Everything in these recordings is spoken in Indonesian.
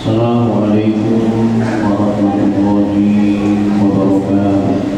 Assalamualaikum warahmatullahi wabarakatuh.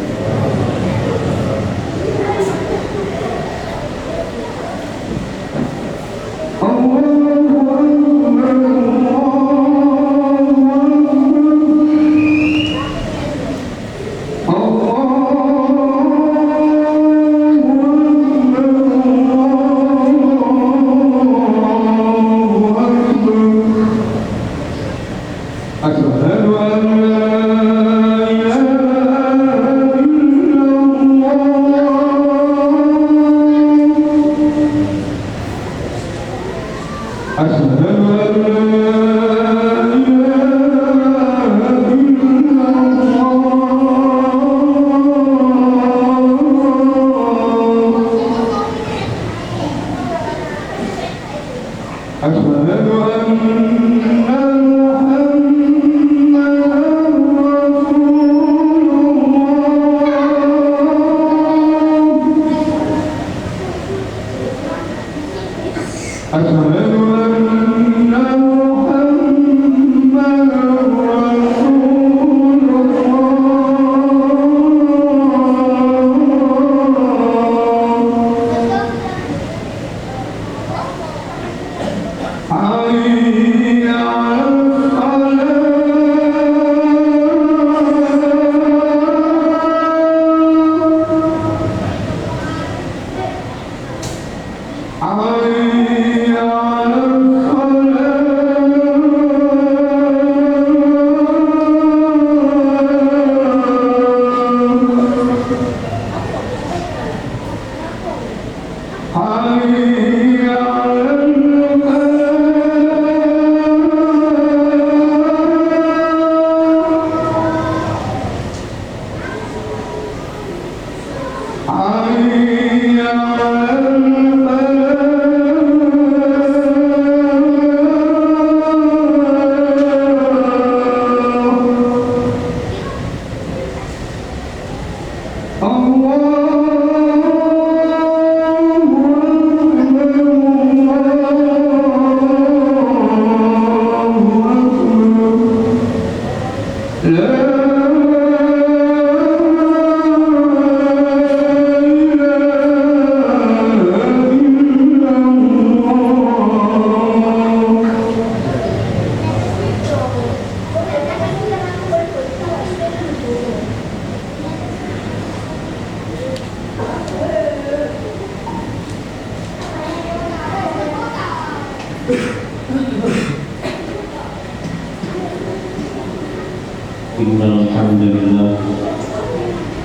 Innal hamdalillah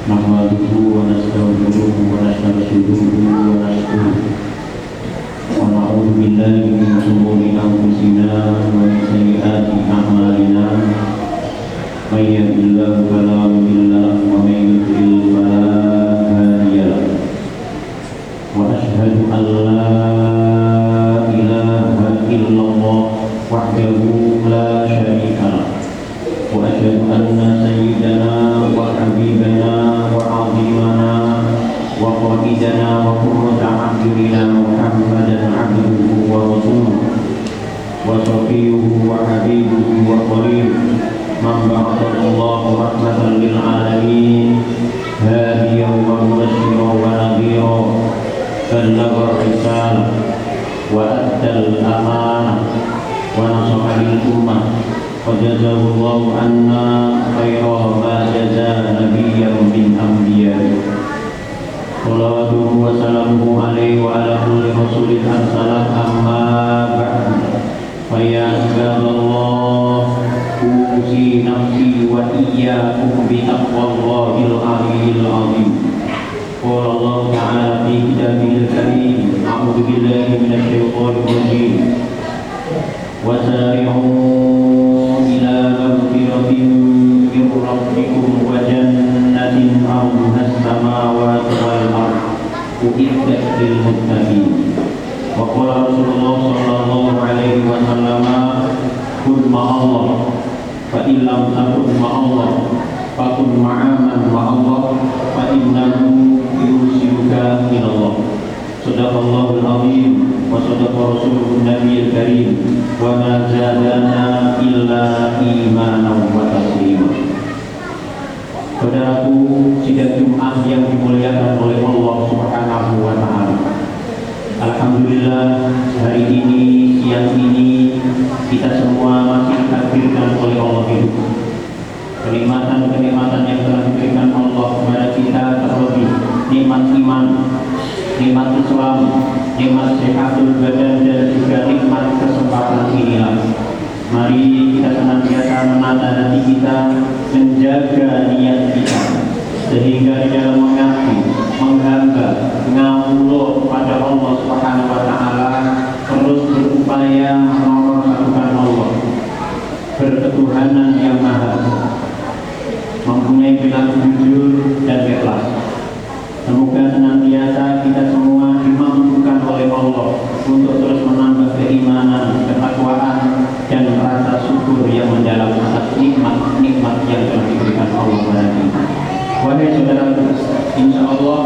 nahmaduhu wa nasta'inuhu wa nastaghfiruhu wa nastaghfiruh wa na'udzu billahi min shururi anfusina wa min sayyiati a'malina may yahdihillahu fala mudilla lahu wa may yudlil fala hadiya lahu wa asyhadu an la ilaha illallah wahdahu la syarika lahu wa asyhadu anna sayyidana wa habibana wa 'azimana wa qa'idana wa qurrata a'yunina Muhammadan 'abduhu wa rasuluhu wa safiyuhu العلي العظيم. قال الله تعالى في كتابه الكريم: أعوذ بالله من الشيطان الرجيم. وسارعوا إلى مغفرة من ربكم وجنة أرضها السماوات والأرض أعدت للمتقين. وقال رسول الله صلى الله عليه وسلم: كن مع الله فإن لم تكن مع الله فكن مع من مع الله فإنه يرسلك إلى الله. صدق الله العظيم وصدق رسوله النبي الكريم وما زادنا إلا إيمانا وتسليما. Saudaraku, sidang Jumat yang dimuliakan oleh Allah Subhanahu wa Ta'ala. Alhamdulillah, hari ini, siang ini kita semua masih ditakdirkan oleh Allah hidup. Kenikmatan-kenikmatan yang telah diberikan Allah kepada kita, terlebih nikmat iman, nikmat Islam, nikmat sehatul badan, dan juga nikmat kesempatan inilah. Mari kita senantiasa menata hati kita, menjaga niat kita, sehingga di dalam mengabdi, menghamba, ngawulo kepada Allah Subhanahu wa Ta'ala, terus berupaya menomorsatukan Allah, berketuhanan yang maha, mempunyai perilaku jujur dan ikhlas. Semoga senantiasa kita semua dimampukan oleh Allah untuk terus menambah keimanan, ketakwaan, dan rasa syukur yang mendalam atas nikmat-nikmat yang telah diberikan Allah kepada kita. Wahai saudaraku, insya Allah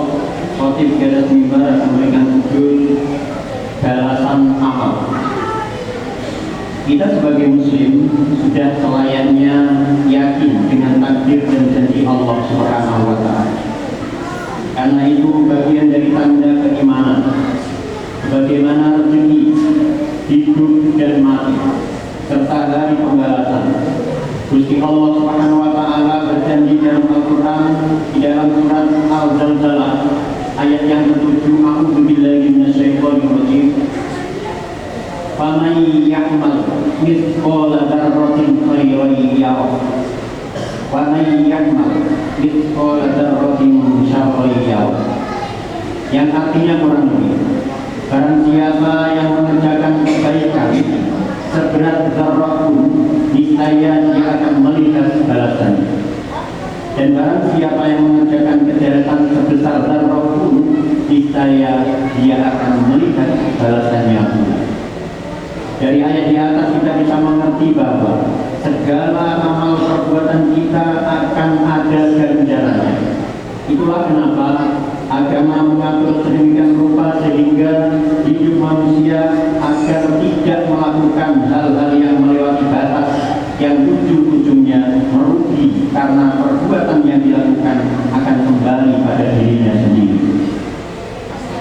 khotib Gadas Mimbar akan memberikan judul balasan amal. Kita sebagai muslim sudah selayaknya yakin dengan takdir dan janji Allah Subhanahu wa Ta'ala. Karena itu bagian dari tanda keimanan, bagaimana rezeki, hidup dan mati, serta hari pembalasan. Gusti Allah Subhanahu wa Ta'ala berjanji dalam Al-Quran di dalam surat Al-Zalzalah ayat yang ke-7, A'udzu billahi minasyaitonir rajim. Faman ya'mal mithqala dzarratin khairan yarah wa man ya'mal mithqala dzarratin syarran yarah. Yang artinya kurang lebih, barang siapa yang mengerjakan kebaikan seberat zarrah pun, niscaya dia akan melihat balasannya. Dan barang siapa yang mengerjakan kejahatan sebesar zarrah pun, niscaya dia akan melihat balasannya pula. Dari ayat di atas kita bisa mengerti bahwa segala amal perbuatan kita akan ada ganjarannya. Itulah kenapa agama mengatur sedemikian rupa sehingga hidup manusia agar tidak melakukan hal-hal yang melewati batas yang ujung-ujungnya merugi, karena perbuatan yang dilakukan akan kembali pada dirinya sendiri.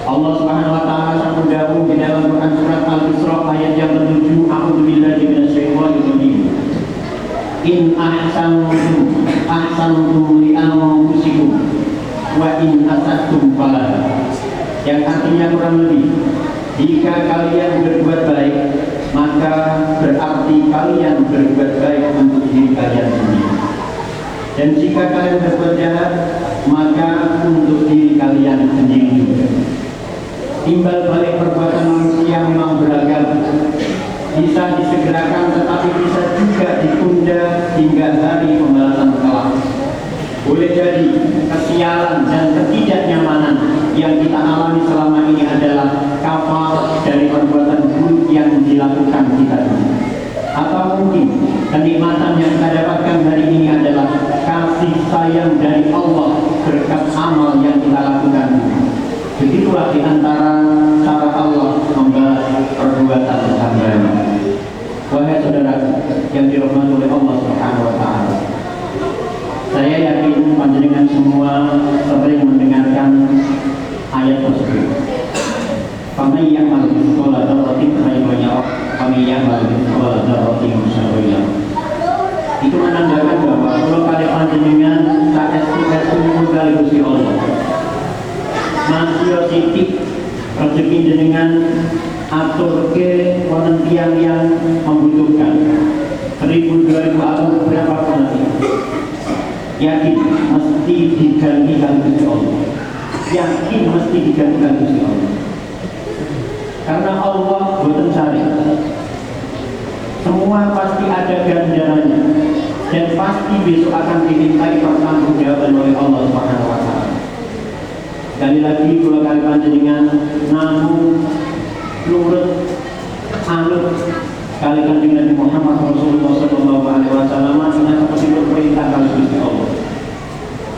Allah Subhanahu wa Ta'ala sangat dahulu di dalam Quran surat Al-Isra ayat yang ke-7, A'udzu billahi minasyaitonir rajim. In ahsantum li anfusikum wa in asatum falaha. Yang artinya kurang lebih, jika kalian berbuat baik, maka berarti kalian berbuat baik untuk diri kalian sendiri. Dan jika kalian berbuat jahat, maka untuk diri kalian sendiri juga. Timbal balik perbuatan manusia memang beragam, bisa disegerakan tetapi bisa juga ditunda hingga hari pembalasan kelak. Boleh jadi kesialan dan ketidaknyamanan yang kita alami selama ini adalah kafar dari perbuatan buruk yang dilakukan kita dulu. Atau mungkin kenikmatan yang kita dapatkan hari ini adalah kasih sayang dari Allah berkat amal yang kita lakukan dulu. Begitulah di antara cara Allah membalas perbuatan hamba-Nya. Wahai saudara yang dirahmati oleh Allah Subhanahu wa Ta'ala, saya yakin panjenengan semua sering mendengarkan ayat tersebut. Faman ya'mal mithqala dzarratin khairan yarah wa man ya'mal mithqala dzarratin syarran yarah. Itu menandakan bahwa kalau kalian panjenengan tak estu kali Gusti Allah, masih titik rezeki dengan atur ke wonten tiyang yang membutuhkan 1000-2000 tahun berapa pun nanti, yakin mesti digantikan Gusti Allah. Yakin mesti digantikan Gusti Allah. Karena Allah boten cari. Semua pasti ada ganjarannya dan pasti besok akan dimintai pertanggungjawaban oleh Allah Subhanahu wa taala. Sekali lagi kula kali panjenengan namun nurut anut kali kanjeng Nabi Muhammad Rasulullah sallallahu alaihi wasallam dengan seperti perintah kali Gusti Allah.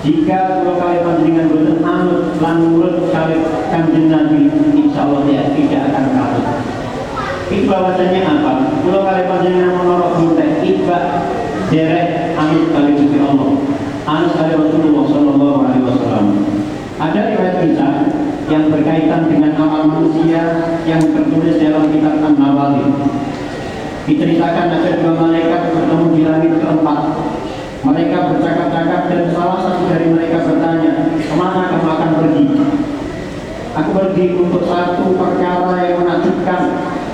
Jika kula kali panjenengan boten anut lan nurut kali kanjeng Nabi, insyaallah tidak akan kalah. Iqbal bahasanya apa? Kula kali panjenengan menorok minta iqbal derek anut kali Gusti Allah, anut kali Rasulullah sallallahu alaihi wasallam. Ada riwayat kisah yang berkaitan dengan amal manusia yang tertulis dalam kitab An-Nawawi. Diceritakan ada dua malaikat bertemu di langit keempat. Mereka bercakap-cakap dan salah satu dari mereka bertanya, kemana kamu akan pergi? Aku pergi untuk satu perkara yang menakjubkan,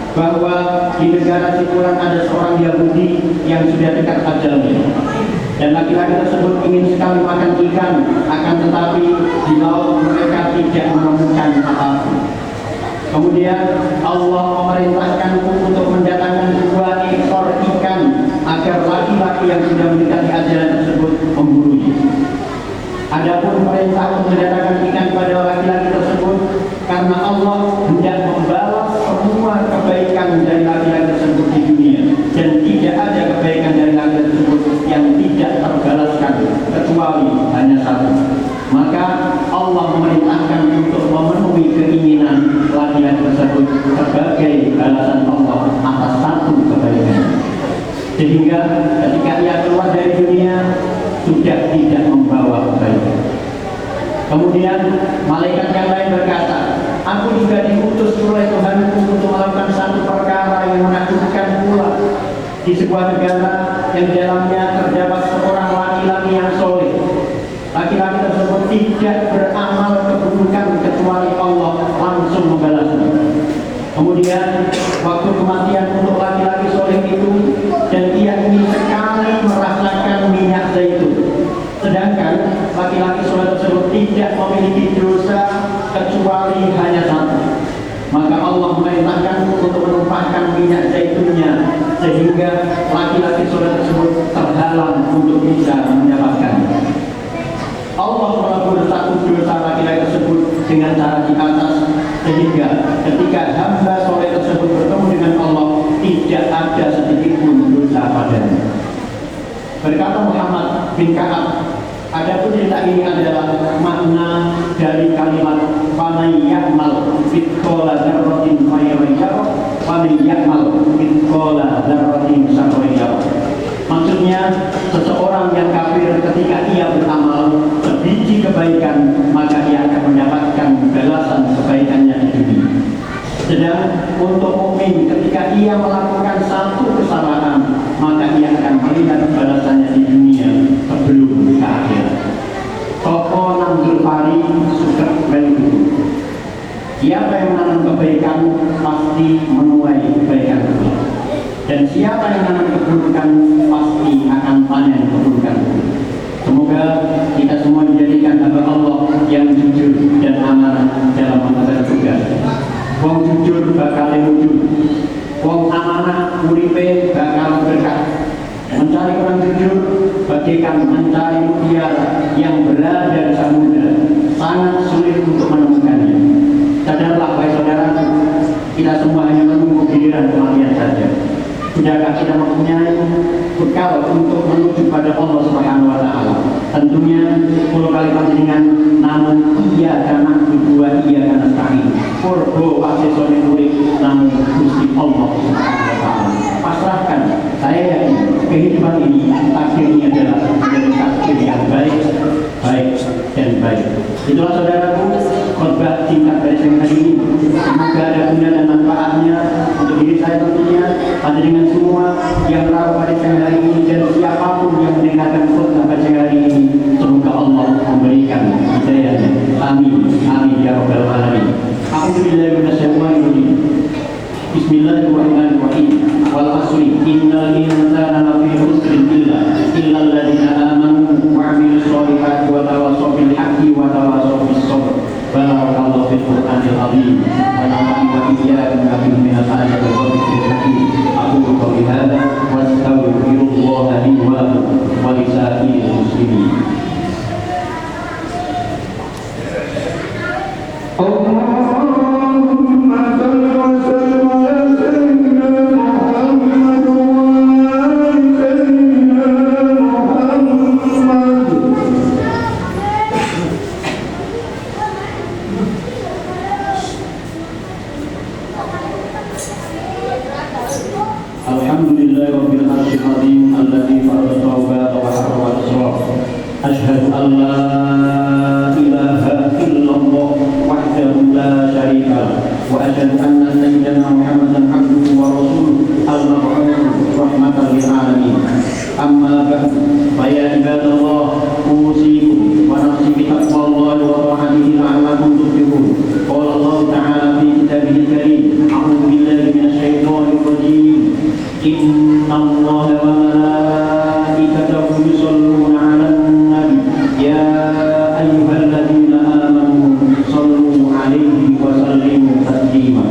bahwa di negara Sipuran ada seorang Yahudi yang sudah dekat ajalnya. Dan laki-laki tersebut ingin sekali makan ikan, akan tetapi di laut mereka tidak menemukan apapun. Kemudian Allah memerintahkanku untuk mendatangkan 2 ekor ikan agar laki-laki yang sudah mendekati ajaran tersebut memburunya. Adapun perintah untuk mendatangkan ikan pada laki-laki tersebut karena Allah hendak membalas semua kebaikan dari laki-laki tersebut di dunia, dan tidak ada kebaikan dari laki-laki tersebut yang tidak terbalaskan kecuali hanya satu. Maka Allah memerintahkan untuk memenuhi keinginan laki-laki tersebut sebagai balasan Allah atas satu kebaikan. Sehingga ketika ia keluar dari dunia sudah tidak membawa kebaikan. Kemudian malaikat yang lain berkata, aku juga diutus oleh Tuhanku untuk melakukan satu perkara yang menakjubkan pula di sebuah negara yang dalamnya terdapat seorang laki-laki yang soleh. Laki-laki tersebut tidak beramal keburukan kecuali Allah langsung membalasnya. Kemudian waktu kematian untuk laki-laki soleh itu, dan ia ingin sekali merasakan minyak zaitun, sedangkan laki-laki soleh tersebut tidak memiliki dosa kecuali hanya satu. Maka Allah memerintahkan untuk menumpahkan minyak zaitunnya sehingga laki-laki soleh tersebut terhalang untuk bisa mendapatkannya. Allah melebur satu dosa laki-laki tersebut dengan cara di atas, sehingga ketika hamba soleh tersebut bertemu dengan Allah tidak ada sedikit pun dosa padanya. Berkata Muhammad bin Ka'ab, adapun cerita ini adalah makna dari kalimat "Faman ya'mal mithqala dzarratin khairan yarah, wa man ya'mal mithqala dzarratin syarran yarah." Maksudnya, seseorang yang kafir ketika ia beramal sebiji kebaikan, maka ia akan mendapatkan balasan kebaikannya di dunia. Sedang untuk mukmin ketika ia melakukan satu kesalahan, maka ia akan melihat balasannya di dunia sebelum ke akhirat. Toko Namzul Fari Sukar Belu. Siapa yang menanam kebaikan pasti menuai kebaikan itu. Dan siapa yang menanam keburukan pasti akan panen keburukan. Semoga kita semua dijadikan hamba Allah yang jujur dan amanah dalam mengerjakan tugas. Wong jujur bakal wujud, wong amanah uripe bakal berkah. Mencari orang jujur bagaikan mencari mutiara yang berada di samudera, sangat sulit untuk menemukannya. Sadarlah wahai saudaraku, kita semua hanya menunggu giliran kematian saja. Sudahkah kita mempunyai bekal untuk menuju pada Allah Subhanahu wa taala? Tentunya 10 kali panjenengan, namun iya karena kedua iya karena sekali. Kurbo aksesori murid namun Gusti Allah Subhanahu wa taala. Pasrahkan, saya yakin kehidupan ini takdirnya adalah menjadi takdir yang baik dan baik. Itulah saudaraku khotbah singkat dari saya hari ini. Semoga ada guna dan manfaatnya untuk diri saya tentunya, panjenengan semua yang merawat pada saya hari ini, dan siapapun yang mendengarkan khotbah pada saya hari ini. Semoga Allah memberikan hidayahnya. Amin, amin ya rabbal alamin. A'udzubillahi minasyaitonir rajim. Bismillahirrahmanirrahim. Wal asri innal insana lafi khusrin illa alladziina aamanu wa 'amilus shalihati wa tawassaw أشهد أن لا إله إلا الله وحده لا شريك له وأشهد أن سيدنا محمدا عبده ورسوله المبعوث رحمة للعالمين. أما بعد فيا عباد الله أوصيكم ونفسي بتقوى الله وطاعته لعلكم تفلحون. قال الله تعالى في كتابه الكريم: أعوذ بالله من الشيطان الرجيم. إن الله وملائكته يصلون على النبي يا أيها الذين آمنوا صلوا عليه وسلموا تسليما.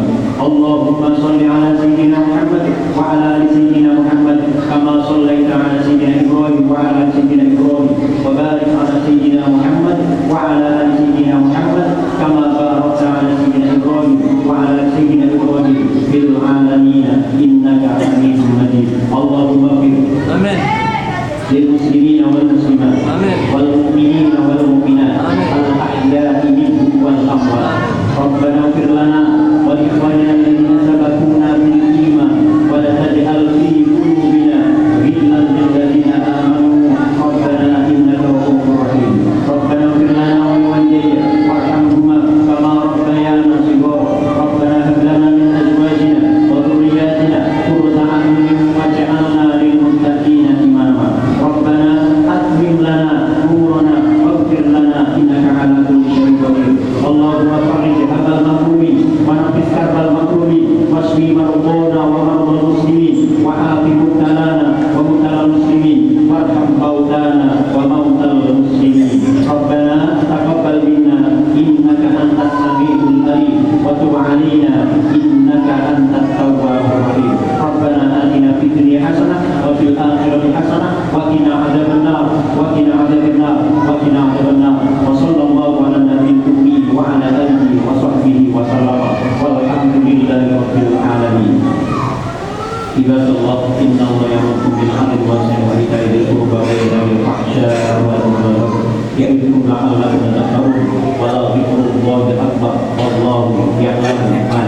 اللهم صل على سيدنا محمد وعلى آل سيدنا محمد كما صليت على سيدنا إبراهيم وعلى آل سيدنا إبراهيم وبارك على سيدنا محمد وعلى آل سيدنا محمد كما باركت على سيدنا إبراهيم وعلى آل سيدنا إبراهيم في العالمين إنك حميد مجيد. اللهم اغفر آمين للمسلمين والمسلمات والمؤمنين والمؤمنات الأحياء منهم والأموات. ربنا اغفر لنا ولإخواننا الذين سبقونا بالإيمان ولا تجعل في قلوبنا غلا للذين آمنوا ربنا إنك رؤوف رحيم. ربنا اغفر لنا ولوالدينا وارحمهما كما ربيانا صغارا. ربنا هب لنا من أزواجنا وذرياتنا قرة أعين واجعلنا للمتقين إماما. ربنا أتمم لنا نورنا واغفر لنا إنك على كل شيء قدير. اللهم فرج هم المهمومين ونفس كرب المكروبين واشف مرضانا ومرضى المسلمين وعاف مبتلانا ومبتلى المسلمين وارحم موتانا وموتى المسلمين. ربنا تقبل منا إنك أنت السميع العليم وتب علينا إنك أنت التواب الرحيم. ربنا آتنا في الدنيا حسنة وفي الآخرة حسنة وقنا عذاب النار وقنا عذاب النار وقنا عذاب النار. وصلى الله على النبي الأمي وعلى آله وصحبه وسلم والحمد لله رب العالمين. عباد الله إن الله يأمركم بالعدل والإحسان وإيتاء ذي القربى وينهى عن الفحشاء والمنكر يعظكم لعلكم تذكرون. ولذكر الله أكبر والله يعلم ما